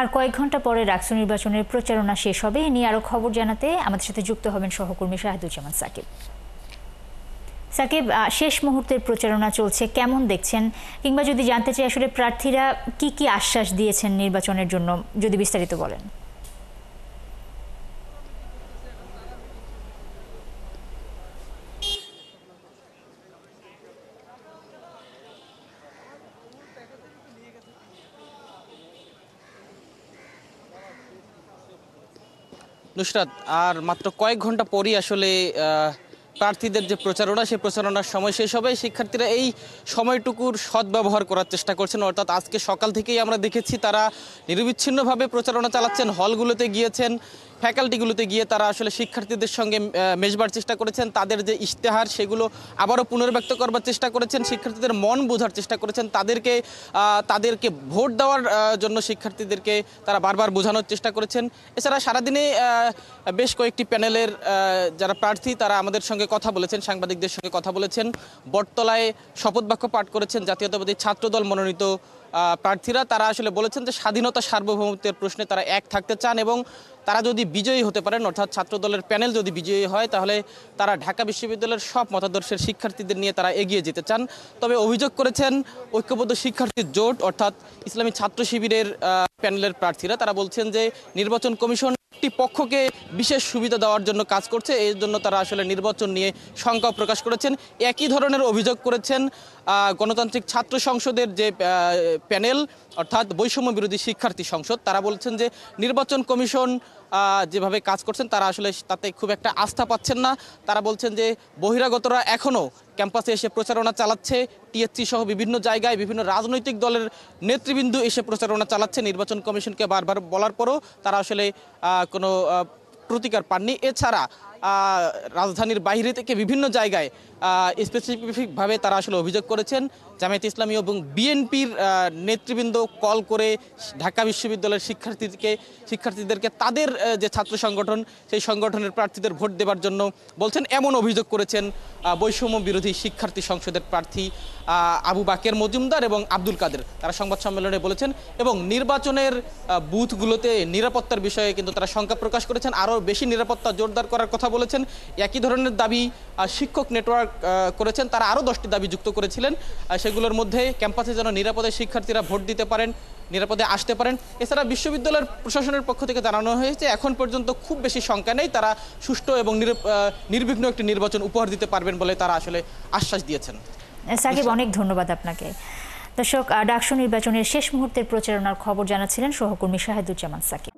আর কয়েক ঘন্টা পরে ডাকসু নির্বাচনের প্রচারণা শেষ হবে। এ নিয়ে আরো খবর জানাতে আমাদের সাথে যুক্ত হবেন সহকর্মী শাহেদুজ্জামান সাকিব। সাকিব, শেষ মুহূর্তের প্রচারণা চলছে, কেমন দেখছেন, কিংবা যদি জানতে চাই আসলে প্রার্থীরা কি কি আশ্বাস দিয়েছেন নির্বাচনের জন্য, যদি বিস্তারিত বলেন। নুসরাত, আর মাত্র কয়েক ঘন্টা পরই আসলে প্রার্থীদের যে প্রচারণা, সেই প্রচারণার সময় শেষ হবে। শিক্ষার্থীরা এই সময়টুকুর সদ্ব্যবহার করার চেষ্টা করছেন। অর্থাৎ আজকে সকাল থেকেই আমরা দেখেছি তারা নিরবিচ্ছিন্নভাবে প্রচারণা চালাচ্ছেন, হলগুলোতে গিয়েছেন, ফ্যাকাল্টিগুলোতে গিয়ে তারা আসলে শিক্ষার্থীদের সঙ্গে মেশবার চেষ্টা করেছেন। তাদের যে ইশতেহার সেগুলো আবারও পুনর্ব্যক্ত করবার চেষ্টা করেছেন, শিক্ষার্থীদের মন বোঝার চেষ্টা করেছেন, তাদেরকে ভোট দেওয়ার জন্য শিক্ষার্থীদেরকে তারা বারবার বোঝানোর চেষ্টা করেছেন। এছাড়া সারাদিনে বেশ কয়েকটি প্যানেলের যারা প্রার্থী তারা আমাদের সঙ্গে কথা বলেছেন, সাংবাদিকদের সঙ্গে কথা বলেছেন। বটতলায় শপথ বাক্য পাঠ করেছেন জাতীয়তাবাদী ছাত্রদল মনোনীত প্রার্থীরা। তারা আসলে বলেছেন যে স্বাধীনতা সার্বভৌমত্বের প্রশ্নে তারা এক থাকতে চান এবং তারা যদি বিজয়ী হতে পারেন, অর্থাৎ ছাত্রদলের প্যানেল যদি বিজয়ী হয়, তাহলে তারা ঢাকা বিশ্ববিদ্যালয়ের সব মতাদর্শের শিক্ষার্থীদের নিয়ে তারা এগিয়ে যেতে চান। তবে অভিযোগ করেছেন ঐক্যবদ্ধ শিক্ষার্থী জোট অর্থাৎ ইসলামী ছাত্র শিবিরের প্যানেলের প্রার্থীরা। তারা বলছেন যে নির্বাচন কমিশন একটি পক্ষকে বিশেষ সুবিধা দেওয়ার জন্য কাজ করছে, এই জন্য তারা আসলে নির্বাচন নিয়ে শঙ্কা প্রকাশ করেছেন। একই ধরনের অভিযোগ করেছেন গণতান্ত্রিক ছাত্র সংসদের যে প্যানেল অর্থাৎ বৈষম্য বিরোধী শিক্ষার্থী সংসদ। তারা বলছেন যে নির্বাচন কমিশন যেভাবে কাজ করছেন তারা আসলে তাতে খুব একটা আস্থা পাচ্ছেন না। তারা বলছেন যে বহিরাগতরা এখনও ক্যাম্পাসে এসে প্রচারণা চালাচ্ছে, টিএসসি সহ বিভিন্ন জায়গায় বিভিন্ন রাজনৈতিক দলের নেতৃবৃন্দ এসে প্রচারণা চালাচ্ছে। নির্বাচন কমিশনকে বারবার বলার পরও তারা আসলে কোনো প্রতিকার পাননি। এছাড়া রাজধানীর বাইরে থেকে বিভিন্ন জায়গায় স্পেসিফিকভাবে তারা আসলে অভিযোগ করেছেন জামায়াতে ইসলামী এবং বিএনপির নেতৃবৃন্দ কল করে ঢাকা বিশ্ববিদ্যালয়ের শিক্ষার্থীদেরকে তাদের যে ছাত্র সংগঠন সেই সংগঠনের প্রার্থীদের ভোট দেবার জন্য বলছেন, এমন অভিযোগ করেছেন বৈষম্য বিরোধী শিক্ষার্থী সংসদের প্রার্থী আবু বাকের মজুমদার এবং আব্দুল কাদের। তারা সংবাদ সম্মেলনে বলেছেন এবং নির্বাচনের বুথগুলোতে নিরাপত্তার বিষয়ে কিন্তু তারা শঙ্কা প্রকাশ করেছেন, আরও বেশি নিরাপত্তা জোরদার করার কথা বলেছেন। একই ধরনের দাবি শিক্ষক নেটওয়ার্ক করেছেন, তারা আরও 10টি দাবি যুক্ত করেছিলেন। সেগুলোর মধ্যে ক্যাম্পাসে যেন নিরাপদে শিক্ষার্থীরা ভোট দিতে পারেন, নিরাপদে আসতে পারেন। এছাড়া বিশ্ববিদ্যালয়ের প্রশাসনের পক্ষ থেকে জানানো হয়েছে এখন পর্যন্ত খুব বেশি শঙ্কা নেই, তারা সুষ্ঠু এবং নির্বিঘ্ন একটি নির্বাচন উপহার দিতে পারবেন বলে তারা আসলে আশ্বাস দিয়েছেন। সাকিব, অনেক ধন্যবাদ আপনাকে। দর্শক, ডাকসু নির্বাচনের শেষ মুহূর্তের প্রচারণার খবর জানাচ্ছিলেন সহকর্মী শাহেদুজ্জামান সাকিব।